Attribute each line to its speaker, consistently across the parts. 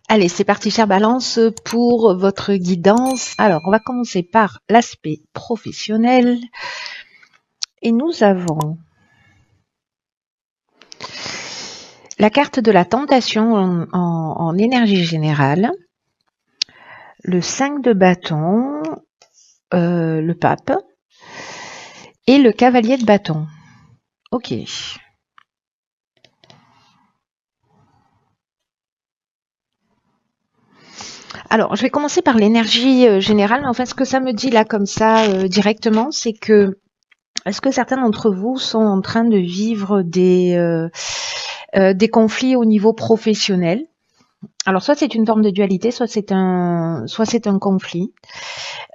Speaker 1: Allez, c'est parti, chère Balance, pour votre guidance. Alors, on va commencer par l'aspect professionnel. Et nous avons la carte de la tentation en énergie générale, le 5 de bâton, le pape et le cavalier de bâton. Ok. Alors, je vais commencer par l'énergie générale. En fait, ce que ça me dit là, comme ça, directement, c'est que est-ce que certains d'entre vous sont en train de vivre des conflits au niveau professionnel? Alors, soit c'est une forme de dualité, soit c'est un conflit,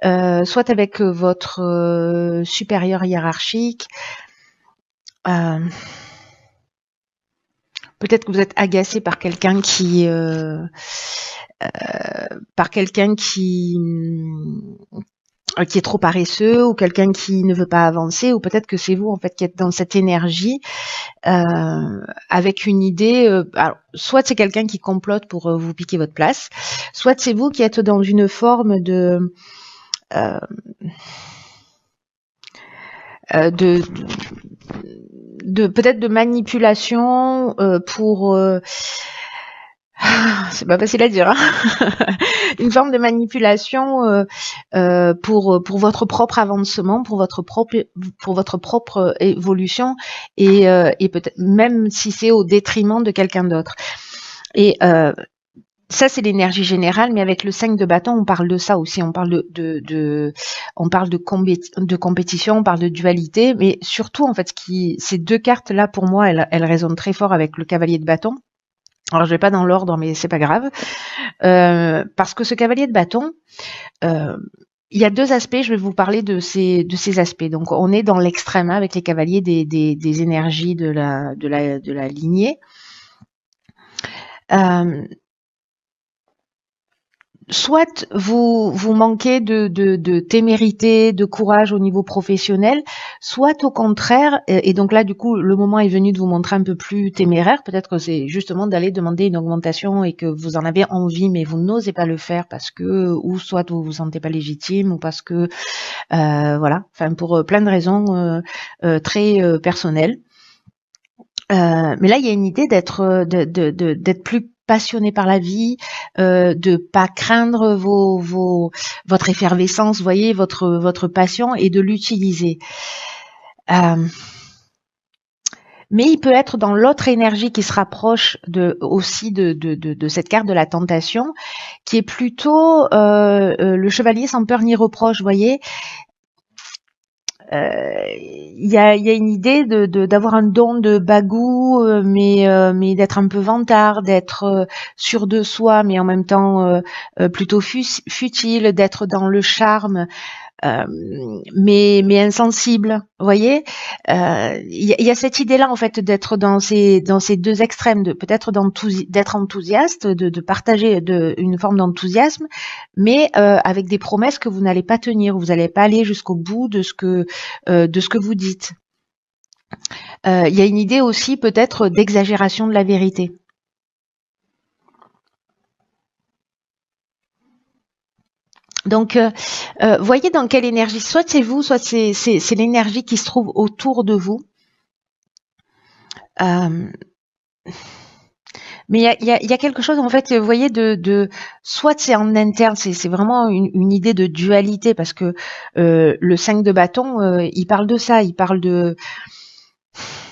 Speaker 1: soit avec votre supérieur hiérarchique. Peut-être que vous êtes agacé par quelqu'un qui est trop paresseux, ou quelqu'un qui ne veut pas avancer, ou peut-être que c'est vous en fait qui êtes dans cette énergie avec une idée. Alors, soit c'est quelqu'un qui complote pour vous piquer votre place, soit c'est vous qui êtes dans une forme de peut-être de manipulation pour c'est pas facile à dire, hein. Une forme de manipulation pour votre propre avancement, pour votre propre évolution, et peut-être même si c'est au détriment de quelqu'un d'autre. Et ça, c'est l'énergie générale, mais avec le 5 de bâton, on parle de ça aussi. On parle on parle de compétition, on parle de dualité, mais surtout, en fait, ces deux cartes-là, pour moi, elles résonnent très fort avec le cavalier de bâton. Alors, je vais pas dans l'ordre, mais c'est pas grave, parce que ce cavalier de bâton, il y a deux aspects. Je vais vous parler de ces aspects. Donc, on est dans l'extrême avec les cavaliers des énergies de la lignée. Soit vous manquez de témérité, de courage au niveau professionnel, soit au contraire, et donc là du coup le moment est venu de vous montrer un peu plus téméraire. Peut-être que c'est justement d'aller demander une augmentation et que vous en avez envie mais vous n'osez pas le faire parce que, ou soit vous vous sentez pas légitime, ou parce que voilà, enfin pour plein de raisons très personnelles. Mais là, il y a une idée d'être plus passionné par la vie, de pas craindre votre effervescence, vous voyez, votre passion, et de l'utiliser. Mais il peut être dans l'autre énergie qui se rapproche aussi de cette carte de la tentation, qui est plutôt le chevalier sans peur ni reproche, vous voyez. Il y a une idée d'avoir un don de bagou, mais d'être un peu vantard, d'être sûr de soi, mais en même temps plutôt futile, d'être dans le charme, mais insensible. Vous voyez, il y a cette idée-là en fait d'être dans ces deux extrêmes, de peut-être d'être enthousiaste, de partager une forme d'enthousiasme, mais avec des promesses que vous n'allez pas tenir, vous n'allez pas aller jusqu'au bout de ce que vous dites. Il y a une idée aussi peut-être d'exagération de la vérité. Donc, voyez dans quelle énergie, soit c'est vous, soit c'est l'énergie qui se trouve autour de vous. Mais il y a quelque chose, en fait, vous voyez, soit c'est en interne, c'est vraiment une idée de dualité, parce que le 5 de bâton, il parle de ça, il parle de...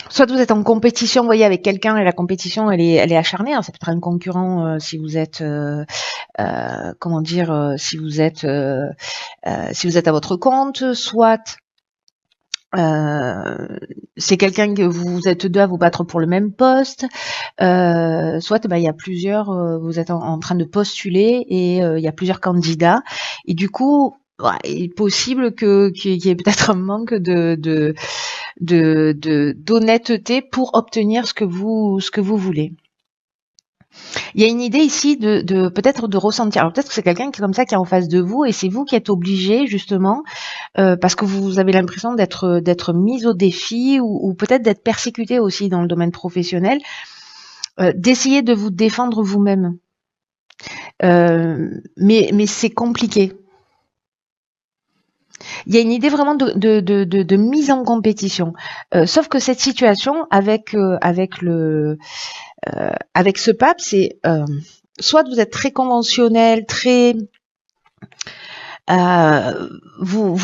Speaker 1: Soit vous êtes en compétition, vous voyez, avec quelqu'un, et la compétition, elle est acharnée. Alors, ça peut être un concurrent si vous êtes, comment dire, si vous êtes à votre compte, soit c'est quelqu'un que vous êtes deux à vous battre pour le même poste, soit il y a plusieurs, vous êtes en train de postuler, et il y a plusieurs candidats, et du coup, il est possible qu'il y ait peut-être un manque d'honnêteté pour obtenir ce que vous voulez. Il y a une idée ici de peut-être de ressentir. Alors peut-être que c'est quelqu'un qui est comme ça, qui est en face de vous, et c'est vous qui êtes obligé justement, parce que vous avez l'impression d'être mis au défi, ou peut-être d'être persécuté aussi dans le domaine professionnel, d'essayer de vous défendre vous-même. Mais c'est compliqué. Il y a une idée vraiment de mise en compétition. Sauf que cette situation avec avec ce pape, c'est soit vous êtes très conventionnel, très vous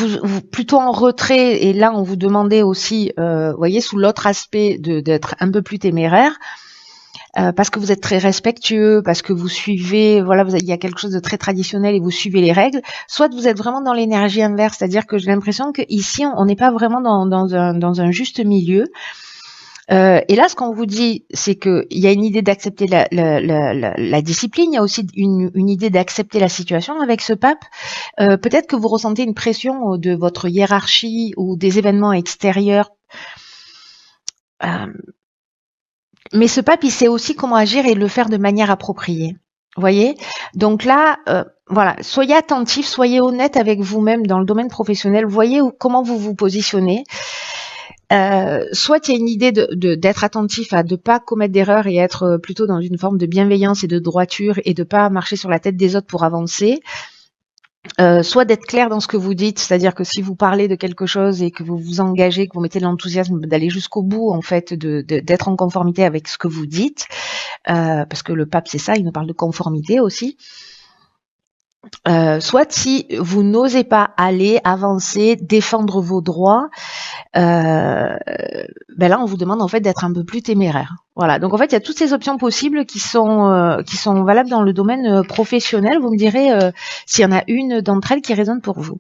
Speaker 1: plutôt en retrait, et là on vous demandait aussi, voyez, sous l'autre aspect d'être un peu plus téméraire. Parce que vous êtes très respectueux, parce que vous suivez, voilà, il y a quelque chose de très traditionnel et vous suivez les règles. Soit vous êtes vraiment dans l'énergie inverse, c'est-à-dire que j'ai l'impression qu'ici on n'est pas vraiment dans un juste milieu. Et là, ce qu'on vous dit, c'est que il y a une idée d'accepter la discipline, il y a aussi une idée d'accepter la situation avec ce pape. Peut-être que vous ressentez une pression de votre hiérarchie ou des événements extérieurs. Mais ce pape, il sait aussi comment agir et le faire de manière appropriée. Vous voyez? Donc là, voilà, soyez attentif, soyez honnête avec vous-même dans le domaine professionnel, voyez comment vous vous positionnez. Soit il y a une idée d'être attentif à ne pas commettre d'erreurs et être plutôt dans une forme de bienveillance et de droiture et de pas marcher sur la tête des autres pour avancer. Soit d'être clair dans ce que vous dites, c'est-à-dire que si vous parlez de quelque chose et que vous vous engagez, que vous mettez de l'enthousiasme d'aller jusqu'au bout, en fait, d'être en conformité avec ce que vous dites, parce que le pape c'est ça, il nous parle de conformité aussi. Soit si vous n'osez pas aller avancer, défendre vos droits, ben là on vous demande en fait d'être un peu plus téméraire. Voilà, donc en fait il y a toutes ces options possibles qui sont valables dans le domaine professionnel. Vous me direz s'il y en a une d'entre elles qui résonne pour vous.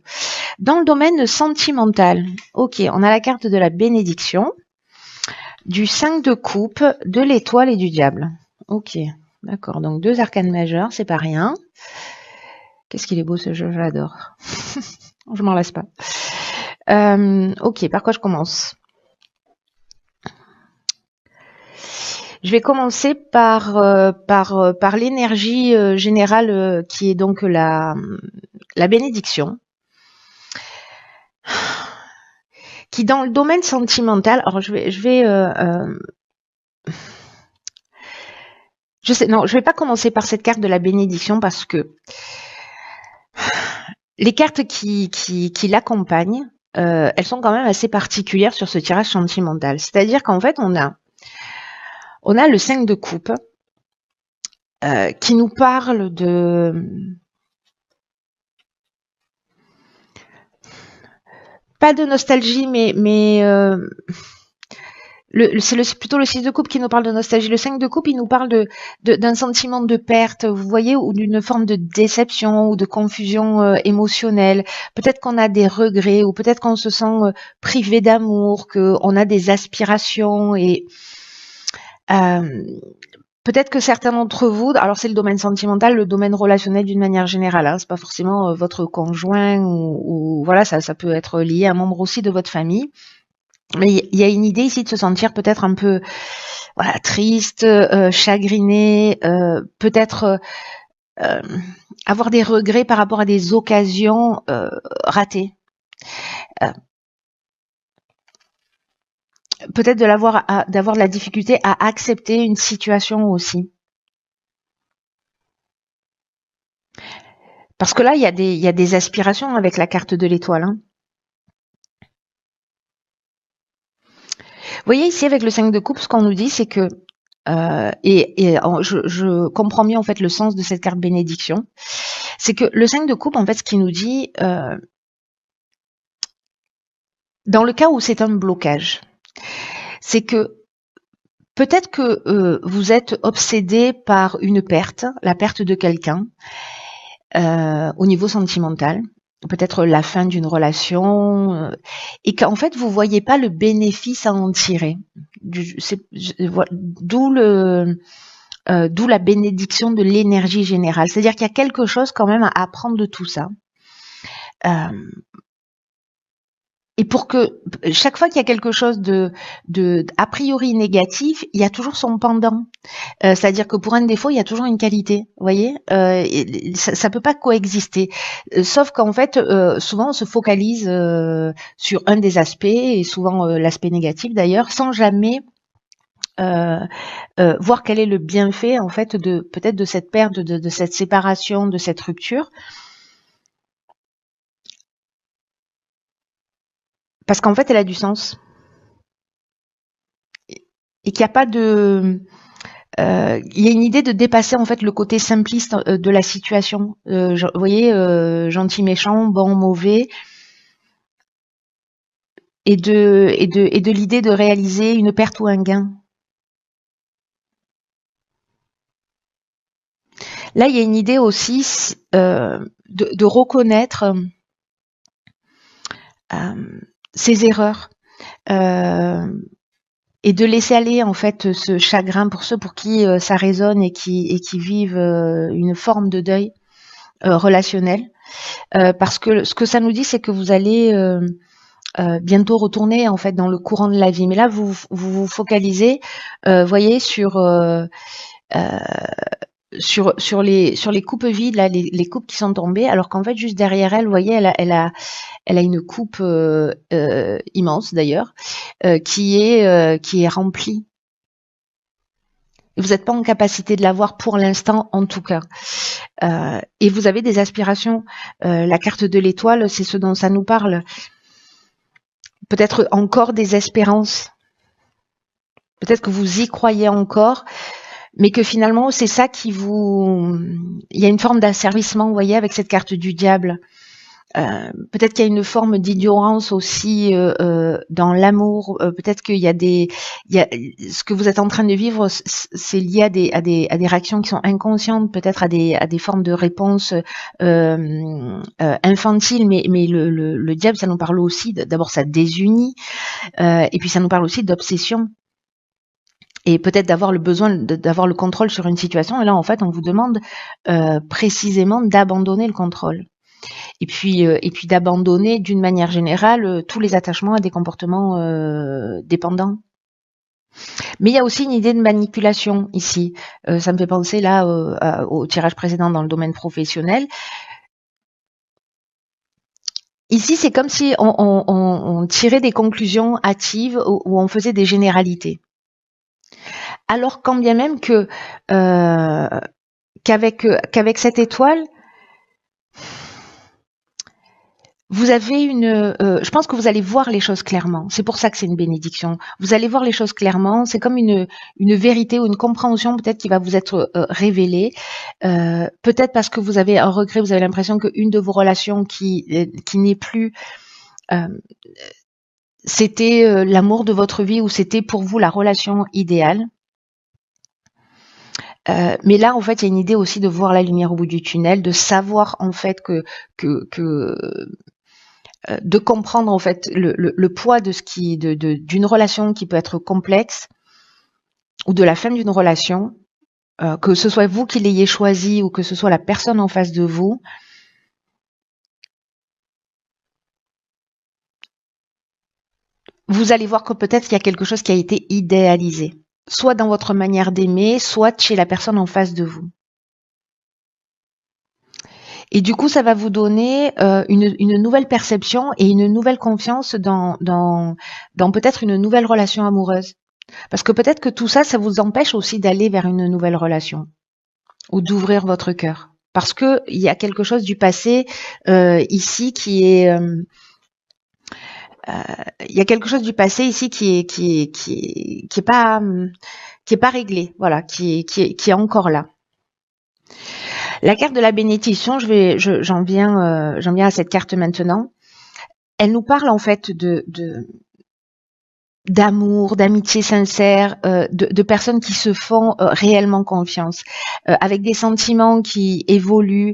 Speaker 1: Dans le domaine sentimental, ok, on a la carte de la bénédiction, du 5 de coupe, de l'étoile et du diable. Ok, d'accord, donc 2 arcanes majeures, c'est pas rien. Qu'est-ce qu'il est beau ce jeu, je l'adore. Je m'en lasse pas. Ok, par quoi je commence? Je vais commencer par l'énergie générale qui est donc la bénédiction. Qui dans le domaine sentimental, alors je vais pas commencer par cette carte de la bénédiction parce que les cartes qui l'accompagnent, elles sont quand même assez particulières sur ce tirage sentimental. C'est-à-dire qu'en fait, on a le 5 de coupe qui nous parle de pas de nostalgie, mais c'est plutôt le 6 de coupe qui nous parle de nostalgie. Le 5 de coupe, il nous parle d'un sentiment de perte, vous voyez, ou d'une forme de déception ou de confusion émotionnelle. Peut-être qu'on a des regrets, ou peut-être qu'on se sent privé d'amour, qu'on a des aspirations et peut-être que certains d'entre vous, alors c'est le domaine sentimental, le domaine relationnel d'une manière générale, hein, c'est pas forcément votre conjoint ou voilà, ça peut être lié à un membre aussi de votre famille. Mais il y a une idée ici de se sentir peut-être un peu voilà, triste, chagriné, peut-être avoir des regrets par rapport à des occasions ratées. Peut-être d'avoir de la difficulté à accepter une situation aussi. Parce que là, il y a des aspirations avec la carte de l'étoile. Hein. Vous voyez ici avec le 5 de coupe, ce qu'on nous dit, c'est que je comprends mieux en fait le sens de cette carte bénédiction. C'est que le 5 de coupe, en fait, ce qui nous dit, dans le cas où c'est un blocage, c'est que peut-être que vous êtes obsédé par une perte, la perte de quelqu'un, au niveau sentimental, peut-être la fin d'une relation, et qu'en fait vous voyez pas le bénéfice à en tirer. D'où la bénédiction de l'énergie générale. C'est-à-dire qu'il y a quelque chose quand même à apprendre de tout ça. Et pour que chaque fois qu'il y a quelque chose de a priori négatif, il y a toujours son pendant. C'est-à-dire que pour un défaut, il y a toujours une qualité. Vous voyez, ça peut pas coexister. Sauf qu'en fait, souvent on se focalise sur un des aspects et souvent l'aspect négatif d'ailleurs, sans jamais voir quel est le bienfait en fait de peut-être de cette perte, de cette séparation, de cette rupture, parce qu'en fait elle a du sens et qu'il n'y a pas de il y a une idée de dépasser en fait le côté simpliste de la situation. Vous voyez, gentil, méchant, bon, mauvais, et de l'idée de réaliser une perte ou un gain. Là, il y a une idée aussi de reconnaître ses erreurs et de laisser aller en fait ce chagrin pour ceux pour qui ça résonne et qui vivent une forme de deuil relationnel. Parce que ce que ça nous dit, c'est que vous allez bientôt retourner en fait dans le courant de la vie. Mais là, vous focalisez, voyez, sur les coupes vides, là, les coupes qui sont tombées, alors qu'en fait, juste derrière elle, vous voyez, elle a une coupe immense d'ailleurs, qui est remplie. Vous n'êtes pas en capacité de la voir pour l'instant, en tout cas. Et vous avez des aspirations. La carte de l'étoile, c'est ce dont ça nous parle. Peut-être encore des espérances. Peut-être que vous y croyez encore, mais que finalement, c'est ça qui vous... Il y a une forme d'asservissement, vous voyez, avec cette carte du diable. Peut-être qu'il y a une forme d'ignorance aussi dans l'amour. Peut-être qu'il y a ce que vous êtes en train de vivre, c'est lié à des réactions qui sont inconscientes, peut-être à des formes de réponses infantiles. Mais le diable, ça nous parle aussi. D'abord, ça désunit, et puis ça nous parle aussi d'obsession. Et peut-être d'avoir le besoin d'avoir le contrôle sur une situation. Et là, en fait, on vous demande précisément d'abandonner le contrôle. Et puis d'abandonner d'une manière générale tous les attachements à des comportements dépendants. Mais il y a aussi une idée de manipulation ici. Ça me fait penser là au tirage précédent dans le domaine professionnel. Ici, c'est comme si on tirait des conclusions hâtives ou on faisait des généralités. Alors quand bien même que qu'avec cette étoile, vous avez je pense que vous allez voir les choses clairement. C'est pour ça que c'est une bénédiction. Vous allez voir les choses clairement. C'est comme une vérité ou une compréhension peut-être qui va vous être révélée. Peut-être parce que vous avez un regret, vous avez l'impression qu'une de vos relations qui n'est plus, c'était l'amour de votre vie ou c'était pour vous la relation idéale. Mais là, en fait, il y a une idée aussi de voir la lumière au bout du tunnel, de savoir en fait que de comprendre en fait le poids de d'une relation qui peut être complexe ou de la fin d'une relation, que ce soit vous qui l'ayez choisi ou que ce soit la personne en face de vous. Vous allez voir que peut-être qu'il y a quelque chose qui a été idéalisé, soit dans votre manière d'aimer, soit chez la personne en face de vous. Et du coup, ça va vous donner une nouvelle perception et une nouvelle confiance dans peut-être une nouvelle relation amoureuse. Parce que peut-être que tout ça, ça vous empêche aussi d'aller vers une nouvelle relation ou d'ouvrir votre cœur. Parce que il y a quelque chose du passé ici qui est... il y a quelque chose du passé ici qui est pas réglé, voilà, qui est encore là. La carte de la bénédiction, j'en viens à cette carte maintenant. Elle nous parle en fait d'amour, d'amitié sincère, de personnes qui se font réellement confiance, avec des sentiments qui évoluent.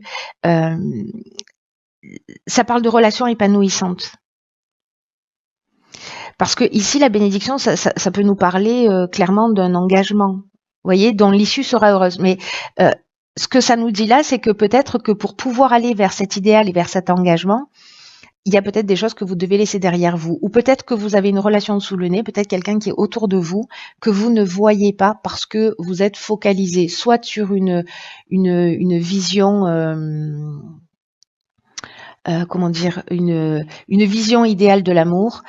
Speaker 1: Ça parle de relations épanouissantes. Parce que ici, la bénédiction, ça peut nous parler clairement d'un engagement, vous voyez, dont l'issue sera heureuse. Mais ce que ça nous dit là, c'est que peut-être que pour pouvoir aller vers cet idéal et vers cet engagement, il y a peut-être des choses que vous devez laisser derrière vous. Ou peut-être que vous avez une relation sous le nez, peut-être quelqu'un qui est autour de vous, que vous ne voyez pas parce que vous êtes focalisé soit sur une vision... comment dire, une vision idéale de l'amour,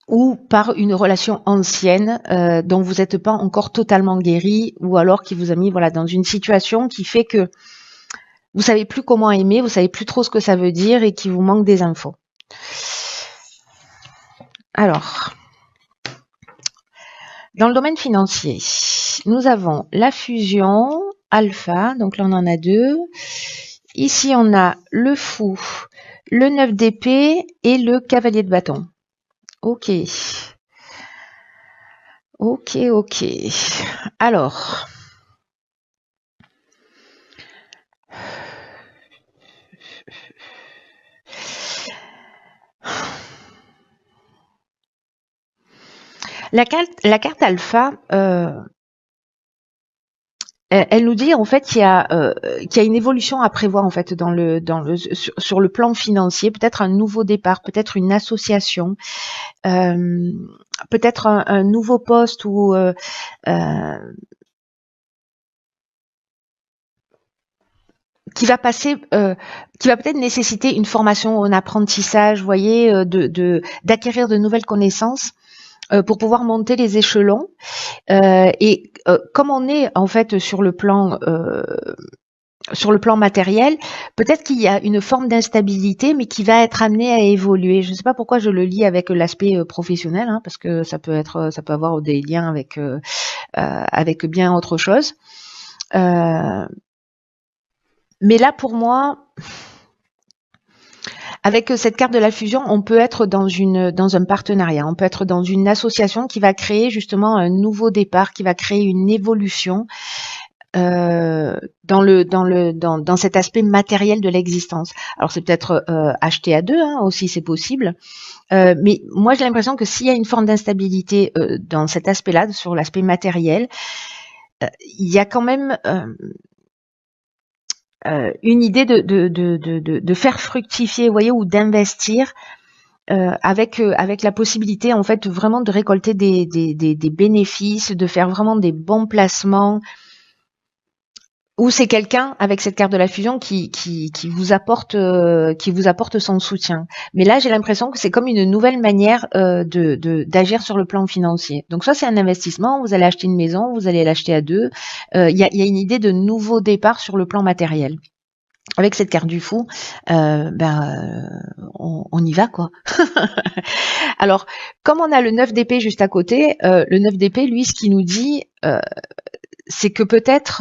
Speaker 1: ou par une relation ancienne dont vous n'êtes pas encore totalement guéri, ou alors qui vous a mis voilà dans une situation qui fait que vous savez plus comment aimer, vous savez plus trop ce que ça veut dire et qu'il vous manque des infos. Alors, dans le domaine financier, nous avons la fusion alpha, donc là on en a deux. Ici on a le fou, le 9 d'épée et le cavalier de bâton. Ok. Ok, ok. Alors, la carte alpha, elle nous dit en fait qu'il y a une évolution à prévoir en fait sur le plan financier, peut-être un nouveau départ, peut-être une association, peut-être un nouveau poste ou qui va passer, qui va peut-être nécessiter une formation, un apprentissage, vous voyez, d'acquérir de nouvelles connaissances pour pouvoir monter les échelons. Et comme on est en fait sur le plan matériel, peut-être qu'il y a une forme d'instabilité, mais qui va être amenée à évoluer. Je ne sais pas pourquoi je le lis avec l'aspect professionnel, hein, parce que ça peut avoir des liens avec bien autre chose. Mais là, pour moi, avec cette carte de la fusion, on peut être dans un partenariat, on peut être dans une association qui va créer justement un nouveau départ, qui va créer une évolution dans cet aspect matériel de l'existence. Alors c'est peut-être acheté à deux hein, aussi, c'est possible. Mais moi j'ai l'impression que s'il y a une forme d'instabilité dans cet aspect-là, sur l'aspect matériel, il y a quand même une idée de faire fructifier, vous voyez, ou d'investir avec la possibilité en fait vraiment de récolter des bénéfices, de faire vraiment des bons placements. Ou c'est quelqu'un avec cette carte de la fusion qui vous apporte son soutien. Mais là, j'ai l'impression que c'est comme une nouvelle manière d'agir sur le plan financier. Donc ça, c'est un investissement. Vous allez acheter une maison, vous allez l'acheter à deux. Il y a une idée de nouveau départ sur le plan matériel. Avec cette carte du fou, on y va quoi. Alors, comme on a le 9 d'épée juste à côté, le 9 d'épée, lui, ce qu'il nous dit, c'est que peut-être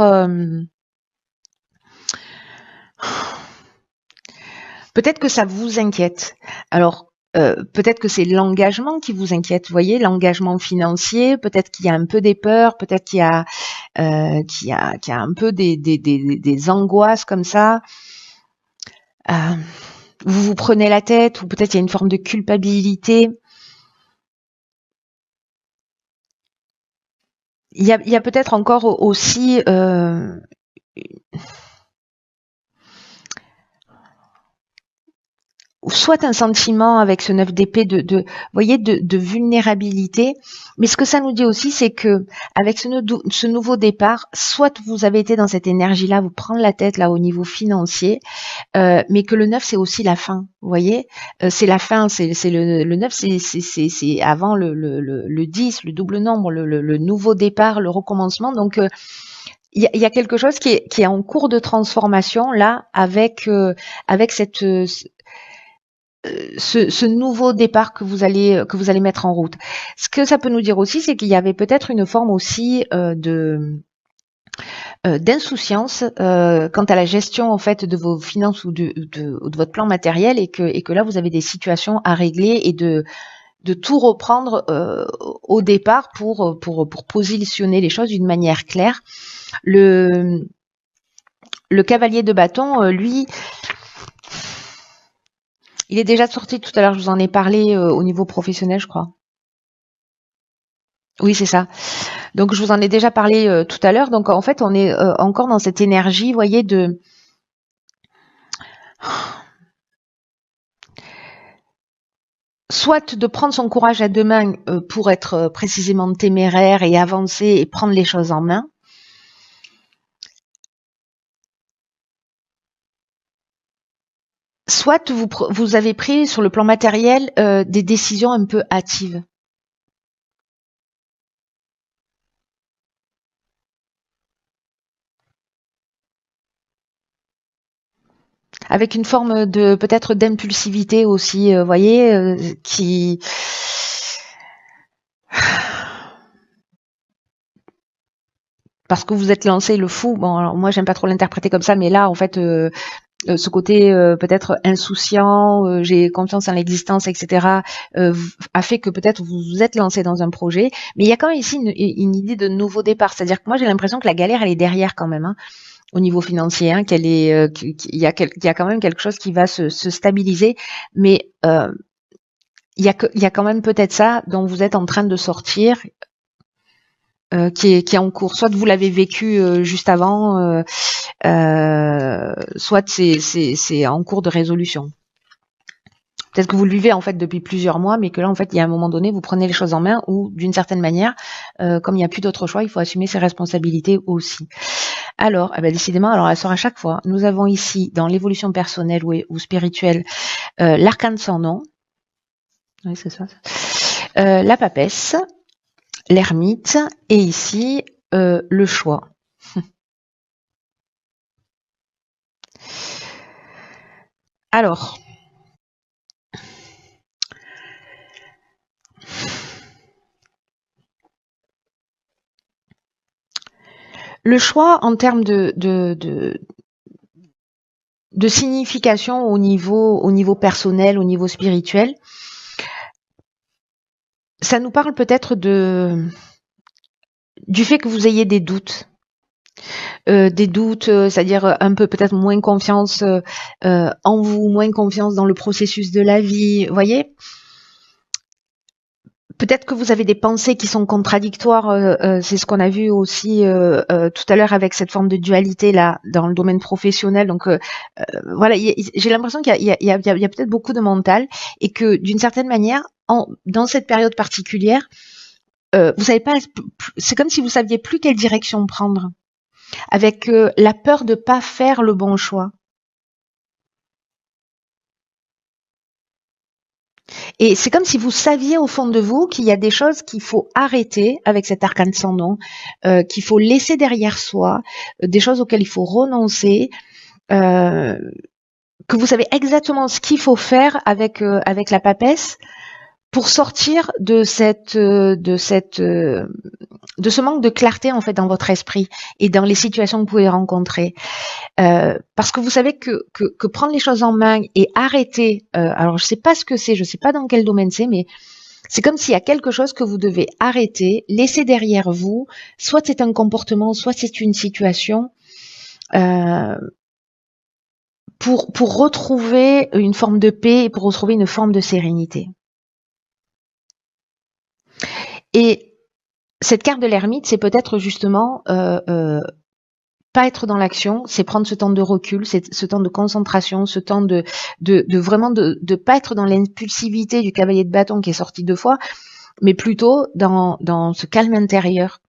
Speaker 1: que ça vous inquiète. Alors, peut-être que c'est l'engagement qui vous inquiète, vous voyez, l'engagement financier, peut-être qu'il y a un peu des peurs, peut-être qu'il y a un peu des angoisses comme ça. Vous vous prenez la tête, ou peut-être il y a une forme de culpabilité. Il y a peut-être encore aussi soit un sentiment avec ce 9 d'épée de vulnérabilité, mais ce que ça nous dit aussi, c'est que avec ce nouveau départ, soit vous avez été dans cette énergie-là, vous prendre la tête là au niveau financier, mais que le 9 c'est aussi la fin, vous voyez, c'est la fin, c'est le 9 c'est avant le 10, le double nombre, le nouveau départ, le recommencement, donc il y a quelque chose qui est en cours de transformation là avec ce nouveau départ que vous allez mettre en route. Ce que ça peut nous dire aussi, c'est qu'il y avait peut-être une forme aussi d'insouciance quant à la gestion en fait de vos finances ou de votre plan matériel, et que là vous avez des situations à régler et de tout reprendre au départ pour positionner les choses d'une manière claire. Le cavalier de bâton, lui, il est déjà sorti tout à l'heure, je vous en ai parlé au niveau professionnel, je crois. Oui, c'est ça. Donc, je vous en ai déjà parlé tout à l'heure. Donc, en fait, on est encore dans cette énergie, vous voyez, soit de prendre son courage à deux mains pour être précisément téméraire et avancer et prendre les choses en main. Soit vous avez pris sur le plan matériel des décisions un peu hâtives. avec une forme de peut-être d'impulsivité aussi, voyez, qui parce que vous êtes lancé le fou. Bon, alors moi j'aime pas trop l'interpréter comme ça, mais là en fait ce côté peut-être insouciant, j'ai confiance en l'existence, etc., a fait que peut-être vous vous êtes lancé dans un projet. Mais il y a quand même ici une idée de nouveau départ. C'est-à-dire que moi j'ai l'impression que la galère elle est derrière quand même, hein, au niveau financier, hein, qu'elle est, qu'il y a quand même quelque chose qui va se stabiliser. Mais il y a quand même peut-être ça dont vous êtes en train de sortir. Qui est en cours. Soit vous l'avez vécu juste avant, soit c'est en cours de résolution. Peut-être que vous le vivez en fait depuis plusieurs mois, mais que là en fait il y a un moment donné vous prenez les choses en main ou d'une certaine manière, comme il n'y a plus d'autre choix, il faut assumer ses responsabilités aussi. Alors, décidément, alors elle sort à chaque fois. Nous avons ici dans l'évolution personnelle ou spirituelle l'arcane sans nom. Oui, c'est ça. La papesse, l'ermite et ici le choix. Alors, le choix en termes de signification au niveau personnel, au niveau spirituel, ça nous parle peut-être du fait que vous ayez des doutes. C'est-à-dire un peu peut-être moins confiance en vous, moins confiance dans le processus de la vie, vous voyez. Peut-être que vous avez des pensées qui sont contradictoires, c'est ce qu'on a vu aussi tout à l'heure avec cette forme de dualité là dans le domaine professionnel. Donc voilà, j'ai l'impression qu'il y a peut-être beaucoup de mental et que d'une certaine manière, dans cette période particulière, vous savez pas, c'est comme si vous saviez plus quelle direction prendre, avec la peur de pas faire le bon choix. Et c'est comme si vous saviez au fond de vous qu'il y a des choses qu'il faut arrêter avec cet arcane sans nom, qu'il faut laisser derrière soi, des choses auxquelles il faut renoncer, que vous savez exactement ce qu'il faut faire avec la papesse pour sortir de ce manque de clarté en fait dans votre esprit et dans les situations que vous pouvez rencontrer. Parce que vous savez que prendre les choses en main et arrêter, alors je sais pas ce que c'est, je sais pas dans quel domaine c'est, mais c'est comme s'il y a quelque chose que vous devez arrêter, laisser derrière vous, soit c'est un comportement, soit c'est une situation, pour retrouver une forme de paix et pour retrouver une forme de sérénité. Et cette carte de l'ermite, c'est peut-être justement pas être dans l'action, c'est prendre ce temps de recul, c'est ce temps de concentration, ce temps de vraiment de pas être dans l'impulsivité du cavalier de bâton qui est sorti 2 fois, mais plutôt dans ce calme intérieur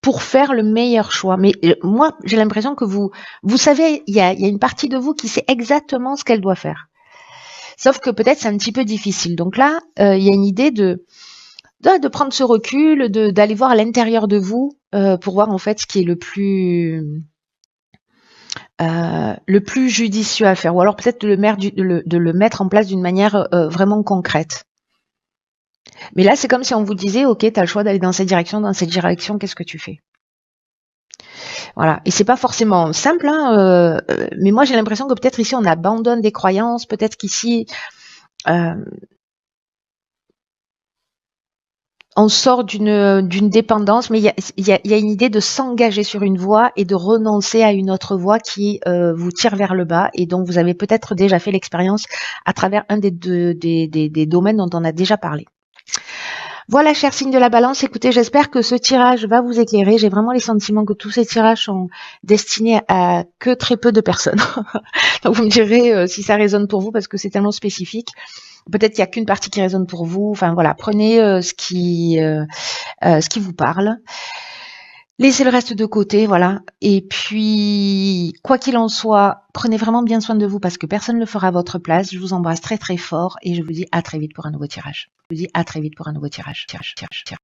Speaker 1: pour faire le meilleur choix. Mais moi, j'ai l'impression que vous savez, il y a une partie de vous qui sait exactement ce qu'elle doit faire. Sauf que peut-être c'est un petit peu difficile. Donc là, il y a une idée de prendre ce recul, d'aller voir à l'intérieur de vous pour voir en fait ce qui est le plus judicieux à faire, ou alors peut-être de le mettre en place d'une manière vraiment concrète. Mais là, c'est comme si on vous disait, ok, tu as le choix d'aller dans cette direction, qu'est-ce que tu fais? Voilà. Et c'est pas forcément simple, hein, mais moi j'ai l'impression que peut-être ici on abandonne des croyances, peut-être qu'ici on sort d'une dépendance, mais il y a une idée de s'engager sur une voie et de renoncer à une autre voie qui vous tire vers le bas et dont vous avez peut-être déjà fait l'expérience à travers un des domaines dont on a déjà parlé. Voilà, cher signe de la balance, écoutez, j'espère que ce tirage va vous éclairer. J'ai vraiment les sentiments que tous ces tirages sont destinés à que très peu de personnes. Donc vous me direz si ça résonne pour vous parce que c'est tellement spécifique. Peut-être qu'il n'y a qu'une partie qui résonne pour vous. Enfin voilà, prenez ce qui vous parle. Laissez le reste de côté, voilà. Et puis, quoi qu'il en soit, prenez vraiment bien soin de vous parce que personne ne le fera à votre place. Je vous embrasse très très fort et je vous dis à très vite pour un nouveau tirage.